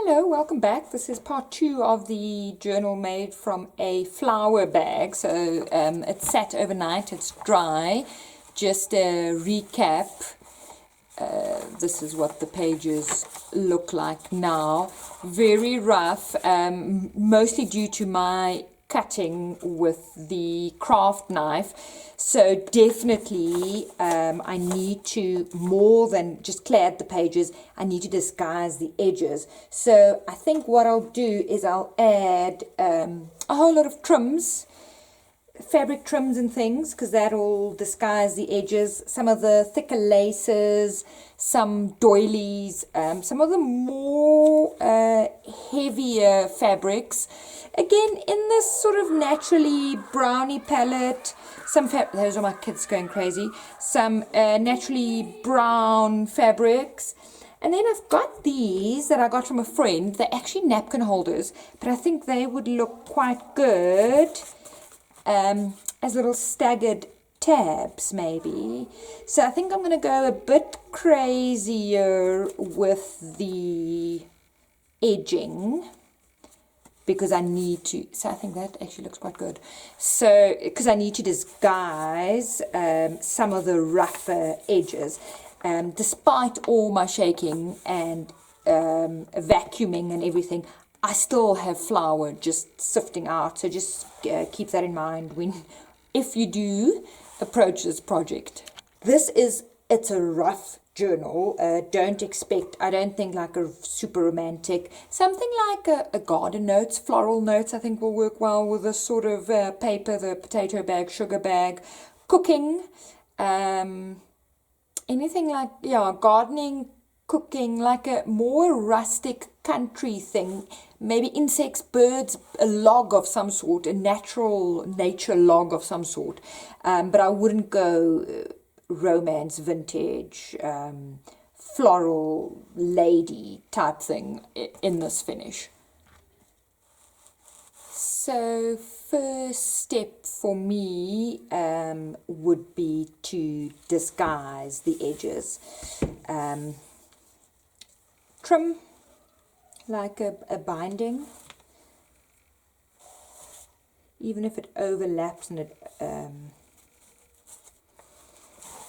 Hello, welcome back. This is part 2 of the journal made from a flower bag. So it sat overnight, it's dry. Just a recap. This is what the pages look like now. Very rough, mostly due to my cutting with the craft knife. So definitely I need to, more than just clear out the pages, I need to disguise the edges. So I think what I'll do is I'll add a whole lot of trims, fabric trims and things, because that'll disguise the edges. Some of the thicker laces, some doilies, some of the more heavier fabrics, again in this sort of naturally browny palette. Those are my kids going crazy. Some naturally brown fabrics. And then I've got these that I got from a friend. They're actually napkin holders, but I think they would look quite good as little staggered tabs maybe. So I think I'm going to go a bit crazier with the edging, because I need to, so I think that actually looks quite good. So, because I need to disguise some of the rougher edges. Despite all my shaking and vacuuming and everything, I still have flour just sifting out. So just keep that in mind if you do approach this project. It's a rough journal. Don't expect, I don't think like a super romantic, something like a garden notes, floral notes I think will work well with this sort of paper, the potato bag, sugar bag, cooking, anything like, yeah, gardening, cooking, like a more rustic country thing, maybe insects, birds, a log of some sort, a nature log of some sort, but I wouldn't go romance, vintage, floral lady type thing in this finish. So first step for me would be to disguise the edges. Trim like a binding, even if it overlaps and it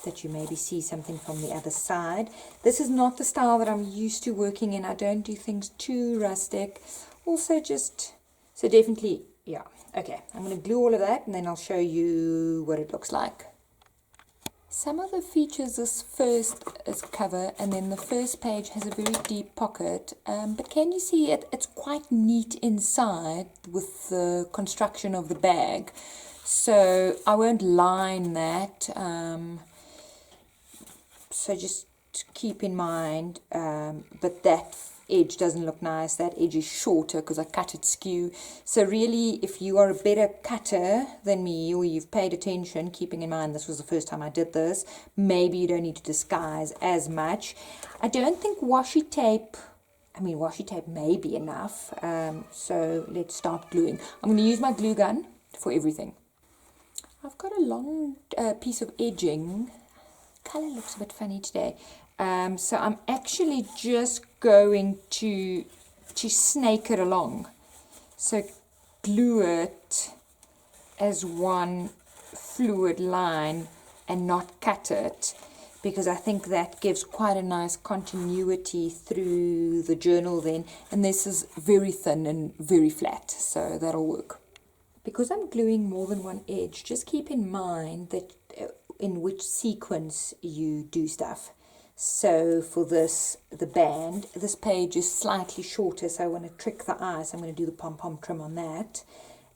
that you maybe see something from the other side. This is not the style that I'm used to working in. I don't do things too rustic. Also just, so definitely, yeah. Okay, I'm going to glue all of that and then I'll show you what it looks like. Some of the features this first is cover, and then the first page has a very deep pocket, but can you see it? It's quite neat inside with the construction of the bag. So I won't line that. So just keep in mind, but that edge doesn't look nice. That edge is shorter because I cut it skew. So really, if you are a better cutter than me, or you've paid attention, keeping in mind this was the first time I did this, maybe you don't need to disguise as much. I don't think washi tape may be enough. So let's start gluing. I'm going to use my glue gun for everything. I've got a long piece of edging. Color looks a bit funny today, so I'm actually just going to snake it along, so glue it as one fluid line and not cut it, because I think that gives quite a nice continuity through the journal then, and this is very thin and very flat, so that'll work. Because I'm gluing more than one edge, just keep in mind that in which sequence you do stuff. So for this, the band, this page is slightly shorter, so I want to trick the eye, so I'm going to do the pom-pom trim on that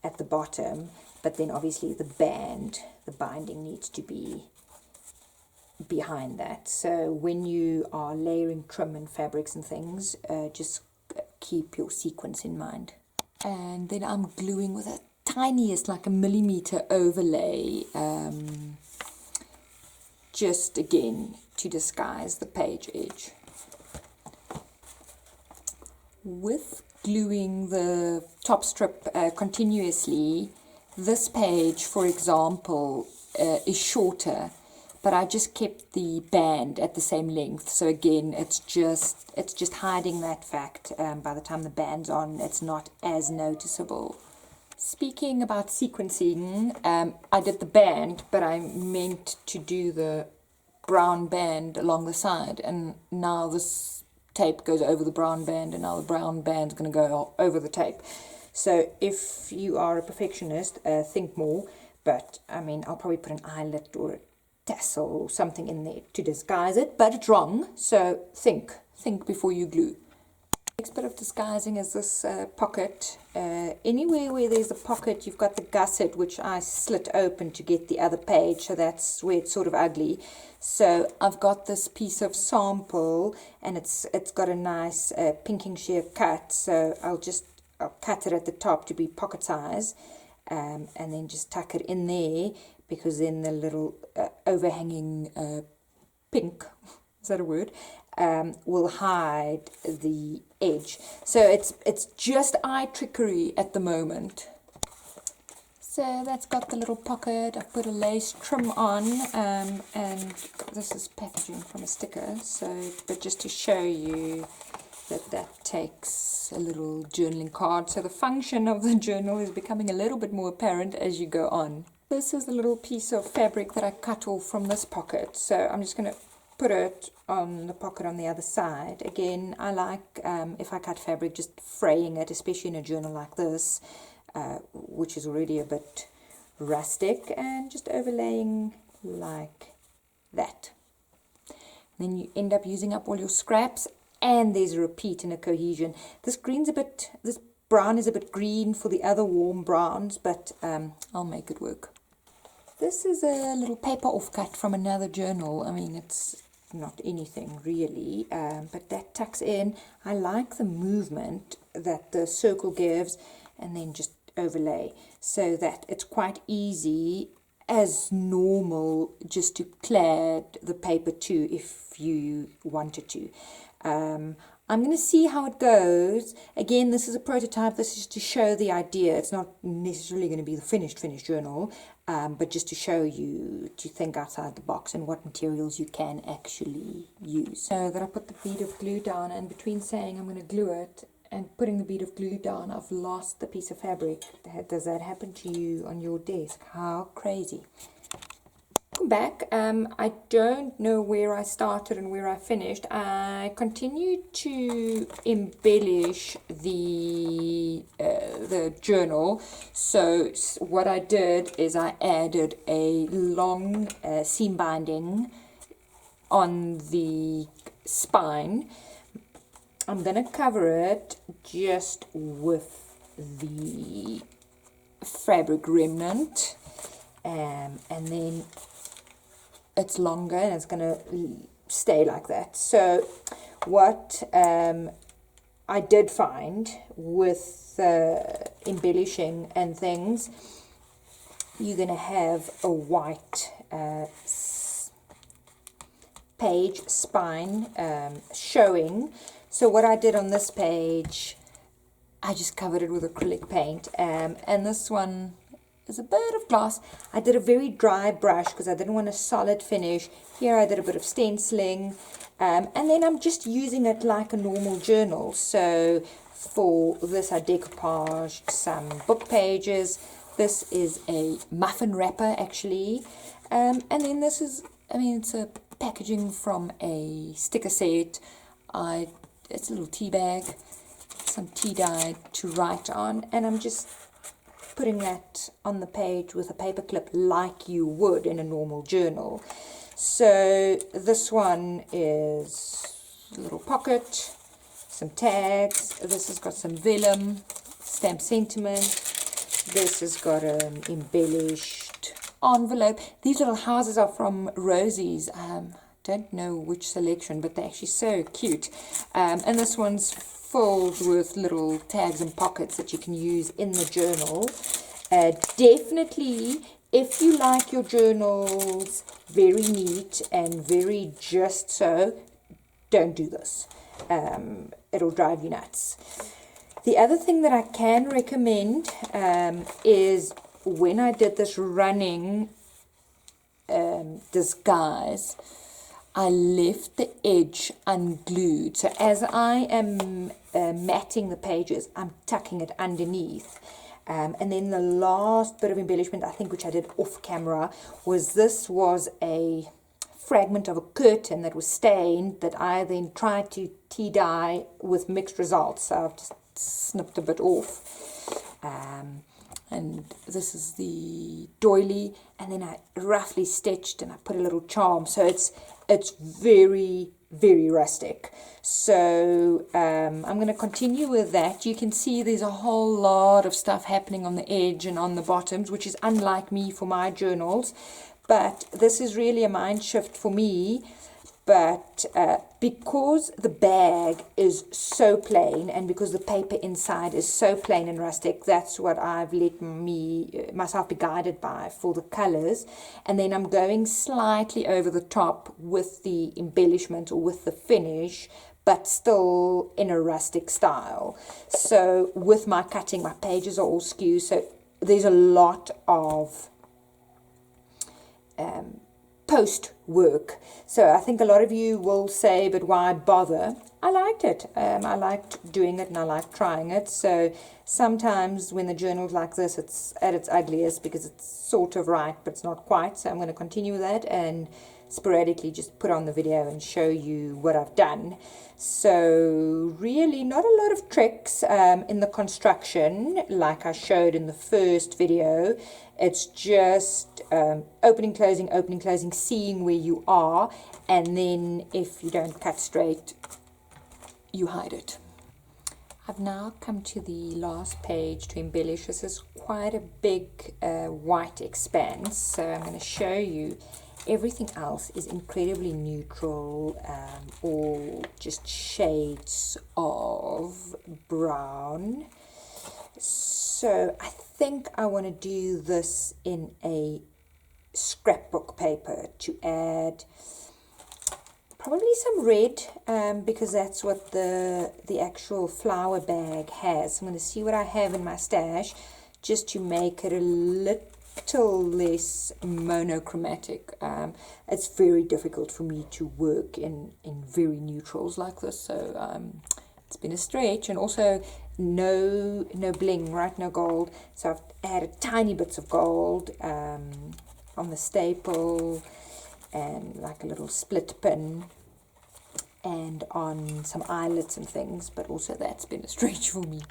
at the bottom, but then obviously the band, the binding needs to be behind that. So when you are layering trim and fabrics and things, just keep your sequence in mind. And then I'm gluing with a tiniest, like a millimeter overlay, just again to disguise the page edge. With gluing the top strip continuously, this page, for example, is shorter, but I just kept the band at the same length. So again, it's just hiding that fact. By the time the band's on, it's not as noticeable. Speaking about sequencing, I did the band, but I meant to do the brown band along the side, and now this tape goes over the brown band, and now the brown band's going to go over the tape. So if you are a perfectionist, think more, but I mean, I'll probably put an eyelet or a tassel or something in there to disguise it, but it's wrong, so think before you glue. Next bit of disguising is this pocket. Anywhere where there's a pocket, you've got the gusset, which I slit open to get the other page, so that's where it's sort of ugly. So I've got this piece of sample, and it's got a nice pinking shear cut, so I'll cut it at the top to be pocket size, and then just tuck it in there, because then the little overhanging pink, is that a word, will hide the edge. So it's just eye trickery at the moment. So that's got the little pocket. I've put a lace trim on, and this is packaging from a sticker. So, but just to show you that takes a little journaling card. So the function of the journal is becoming a little bit more apparent as you go on. This is a little piece of fabric that I cut off from this pocket. So I'm just going to put it on the pocket on the other side. Again, I like, if I cut fabric, just fraying it, especially in a journal like this, which is already a bit rustic, and just overlaying like that. Then you end up using up all your scraps, and there's a repeat and a cohesion. This brown is a bit green for the other warm browns, but I'll make it work. This is a little paper offcut from another journal. I mean, it's not anything really, but that tucks in. I like the movement that the circle gives, and then just overlay, so that it's quite easy as normal just to clad the paper too, if you wanted to. I'm going to see how it goes. Again, this is a prototype. This is to show the idea. It's not necessarily going to be the finished journal, but just to show you to think outside the box and what materials you can actually use. So that I put the bead of glue down, and between saying I'm going to glue it and putting the bead of glue down, I've lost the piece of fabric. Does that happen to you on your desk? How crazy. Welcome back. I don't know where I started and where I finished. I continued to embellish the journal. So what I did is I added a long seam binding on the spine. I'm going to cover it just with the fabric remnant, and then it's longer and it's going to stay like that. So what I did find with embellishing and things, you're going to have a white page spine showing. So what I did on this page, I just covered it with acrylic paint, and this one is a bit of gloss. I did a very dry brush because I didn't want a solid finish. Here I did a bit of stenciling, and then I'm just using it like a normal journal. So for this I decoupaged some book pages. This is a muffin wrapper actually, and then this is, I mean, it's a packaging from a sticker set. It's a little tea bag, some tea dye to write on, and I'm just putting that on the page with a paper clip like you would in a normal journal. So this one is a little pocket, some tags. This has got some vellum, stamp sentiment. This has got an embellished envelope. These little houses are from Rosie's. Don't know which selection, but they're actually so cute. And this one's filled with little tags and pockets that you can use in the journal. Definitely, if you like your journals very neat and very just so, don't do this. It'll drive you nuts. The other thing that I can recommend is when I did this running disguise, I left the edge unglued. So as I am matting the pages, I'm tucking it underneath. And then the last bit of embellishment, I think, which I did off camera, was this was a fragment of a curtain that was stained that I then tried to tea dye with mixed results. So I've just snipped a bit off. And this is the doily, and then I roughly stitched and I put a little charm. So it's very, very rustic. So I'm going to continue with that. You can see there's a whole lot of stuff happening on the edge and on the bottoms, which is unlike me for my journals. But this is really a mind shift for me. But because the bag is so plain, and because the paper inside is so plain and rustic, that's what I've let myself be guided by for the colors. And then I'm going slightly over the top with the embellishment or with the finish, but still in a rustic style. So with my cutting, my pages are all skew, so there's a lot of post work. So I think a lot of you will say, but why bother? I liked it. I liked doing it and I liked trying it. So sometimes when the journal's like this, it's at its ugliest because it's sort of right, but it's not quite. So I'm going to continue with that and sporadically just put on the video and show you what I've done. So really not a lot of tricks in the construction like I showed in the first video. It's just opening, closing, seeing where you are, and then if you don't cut straight, you hide it. I've now come to the last page to embellish. This is quite a big white expanse, so I'm going to show you. Everything else is incredibly neutral, or just shades of brown. So I think I want to do this in a scrapbook paper to add probably some red, because that's what the actual flower bag has. I'm going to see what I have in my stash just to make it a little less monochromatic. It's very difficult for me to work in very neutrals like this, so it's been a stretch. And also no bling, right? No gold. So I've added tiny bits of gold on the staple and like a little split pin and on some eyelets and things, but also that's been a stretch for me.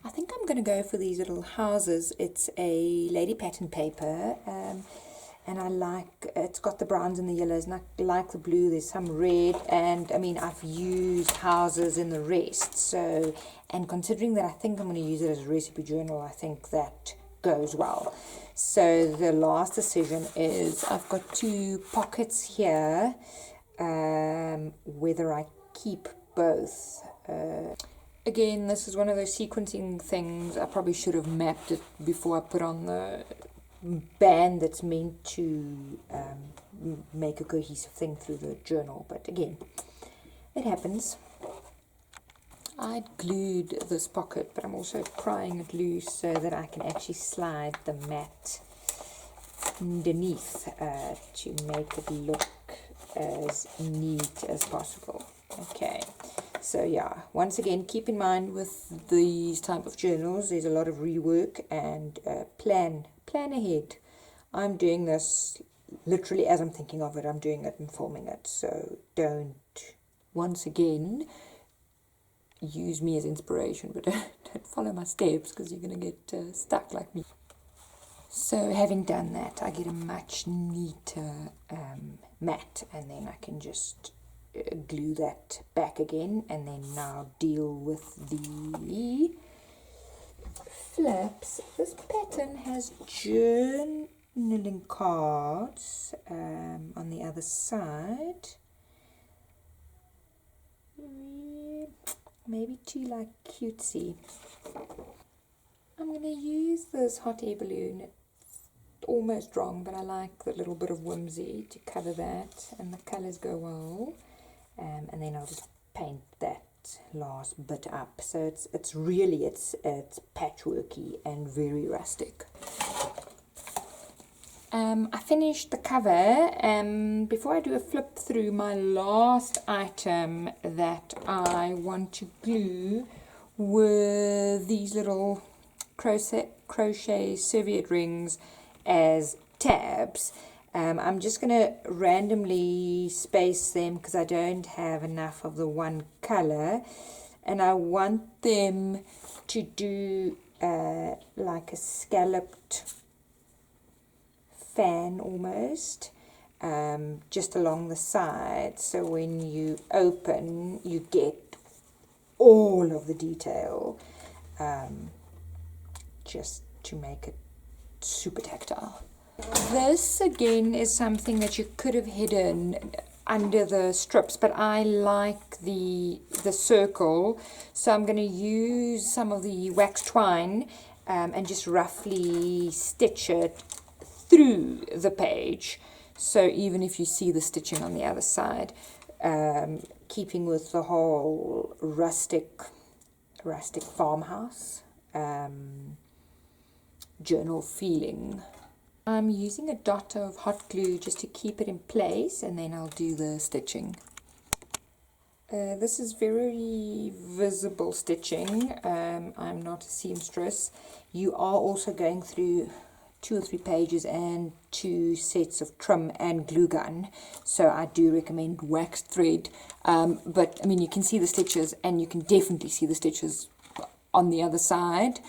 I think I'm going to go for these little houses. It's a lady pattern paper, and I like, it's got the browns and the yellows, and I like the blue. There's some red, and I mean, I've used houses in the rest. So, and considering that I think I'm going to use it as a recipe journal, I think that goes well. So the last decision is I've got 2 pockets here, whether I keep both. Again, this is one of those sequencing things. I probably should have mapped it before I put on the band that's meant to make a cohesive thing through the journal. But again, it happens. I'd glued this pocket, but I'm also prying it loose so that I can actually slide the mat underneath to make it look as neat as possible. Okay. So yeah, once again, keep in mind with these type of journals, there's a lot of rework and plan ahead. I'm doing this literally as I'm thinking of it. I'm doing it and filming it. So don't, once again, use me as inspiration, but don't follow my steps because you're going to get stuck like me. So having done that, I get a much neater mat, and then I can just glue that back again, and then now deal with the flaps. This pattern has journaling cards on the other side. Maybe too like cutesy. I'm going to use this hot air balloon. It's almost wrong, but I like the little bit of whimsy to cover that, and the colours go well. And then I'll just paint that last bit up. So it's really patchworky and very rustic. I finished the cover. Before I do a flip through, my last item that I want to glue were these little crochet serviette rings as tabs. I'm just going to randomly space them because I don't have enough of the one color, and I want them to do like a scalloped fan almost, just along the side, so when you open you get all of the detail, just to make it super tactile. This again is something that you could have hidden under the strips, but I like the circle, so I'm going to use some of the wax twine and just roughly stitch it through the page, so even if you see the stitching on the other side, keeping with the whole rustic farmhouse journal feeling. I'm using a dot of hot glue just to keep it in place, and then I'll do the stitching. This is very visible stitching. I'm not a seamstress. You are also going through 2 or 3 pages and 2 sets of trim and glue gun, so I do recommend waxed thread, but I mean, you can see the stitches, and you can definitely see the stitches on the other side.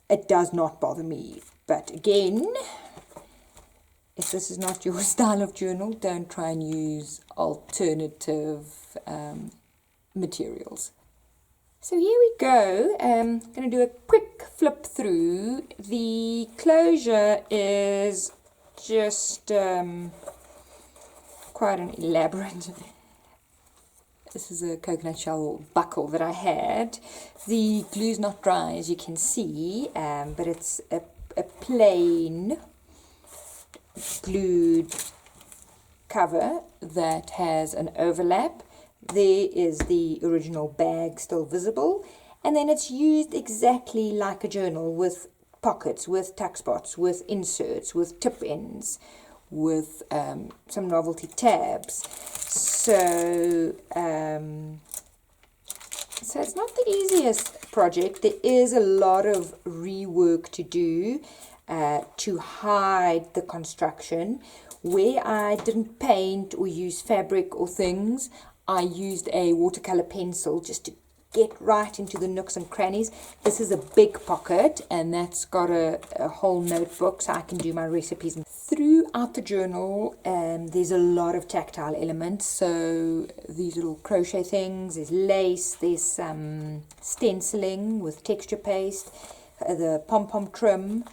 It does not bother me, but again, if this is not your style of journal, don't try and use alternative materials. So here we go. I'm going to do a quick flip through. The closure is just quite an elaborate. This is a coconut shell buckle that I had. The glue's not dry, as you can see, but it's a plain glued cover that has an overlap. There is the original bag still visible, and then it's used exactly like a journal, with pockets, with tuck spots, with inserts, with tip ends, with some novelty tabs. So it's not the easiest project. There is a lot of rework to do to hide the construction. Where I didn't paint or use fabric or things, I used a watercolor pencil just to get right into the nooks and crannies. This is a big pocket, and that's got a whole notebook, so I can do my recipes. Throughout the journal, there's a lot of tactile elements, so these little crochet things, there's lace, there's some stenciling with texture paste, the pom-pom trim.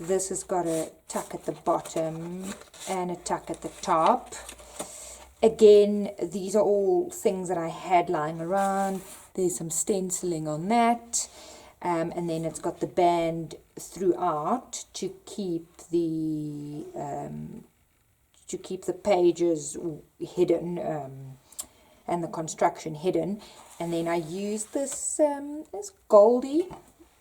This has got a tuck at the bottom and a tuck at the top. Again, these are all things that I had lying around. There's some stenciling on that, and then it's got the band throughout to keep the pages hidden, and the construction hidden. And then I used this Goldie.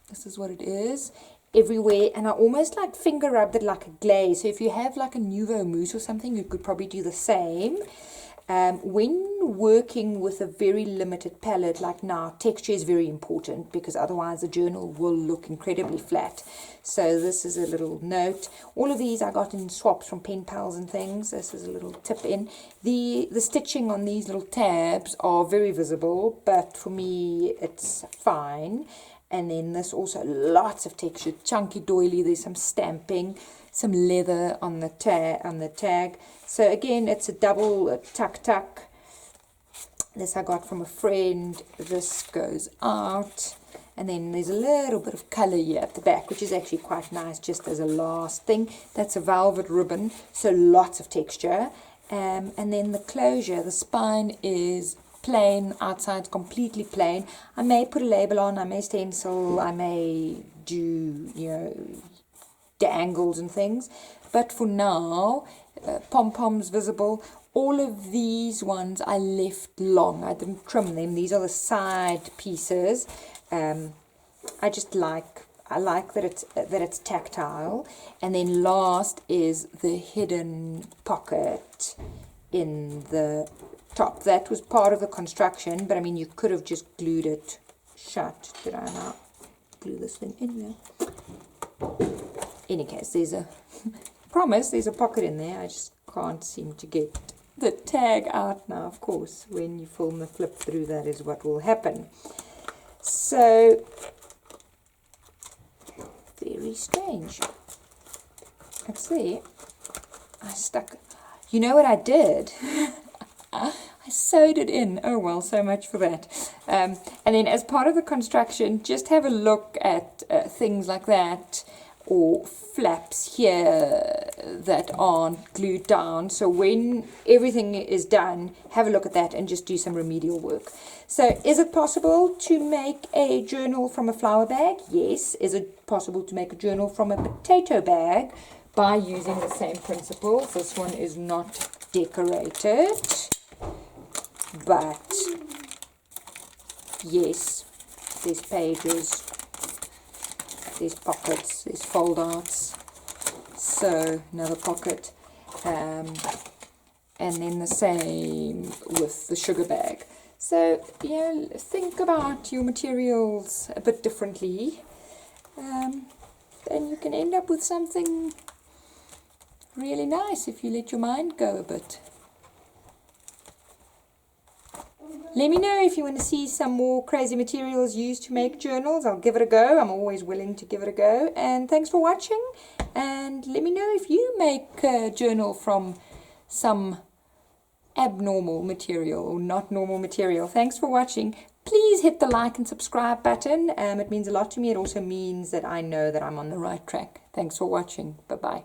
This is what it is. Everywhere, and I almost like finger rubbed it like a glaze. So if you have like a Nouveau Mousse or something, you could probably do the same. When working with a very limited palette like now, texture is very important, because otherwise the journal will look incredibly flat. So this is a little note. All of these I got in swaps from pen pals and things. This is a little tip in. The stitching on these little tabs are very visible, but for me it's fine. And then this also, lots of texture, chunky doily. There's some stamping, some leather on the tag. So again, it's a double tuck. This I got from a friend. This goes out, and then there's a little bit of color here at the back, which is actually quite nice, just as a last thing. That's a velvet ribbon, so lots of texture. And then the closure, the spine is plain, outside completely plain. I may put a label on, I may stencil, I may do, dangles and things, but for now, pom-poms visible. All of these ones I left long, I didn't trim them. These are the side pieces. I I like that it's tactile. And then last is the hidden pocket in the top. That was part of the construction, but I mean, you could have just glued it shut. Did I not glue this thing in there? Any case, there's a promise, there's a pocket in there. I just can't seem to get the tag out now. Of course, when you film the flip through, that is what will happen. So very strange. Let's see. I stuck. You know what I did? I sewed it in. Oh well, so much for that. And then as part of the construction, just have a look at things like that, or flaps here that aren't glued down. So when everything is done, have a look at that and just do some remedial work. So is it possible to make a journal from a flower bag? Yes. Is it possible to make a journal from a potato bag by using the same principles? This one is not decorated, but yes, there's pages, there's pockets, there's fold outs, so another pocket, and then the same with the sugar bag. So yeah, think about your materials a bit differently, then you can end up with something really nice if you let your mind go a bit. Let me know if you want to see some more crazy materials used to make journals. I'll give it a go. I'm always willing to give it a go. And thanks for watching. And let me know if you make a journal from some abnormal material or not normal material. Thanks for watching. Please hit the like and subscribe button. It means a lot to me. It also means that I know that I'm on the right track. Thanks for watching. Bye-bye.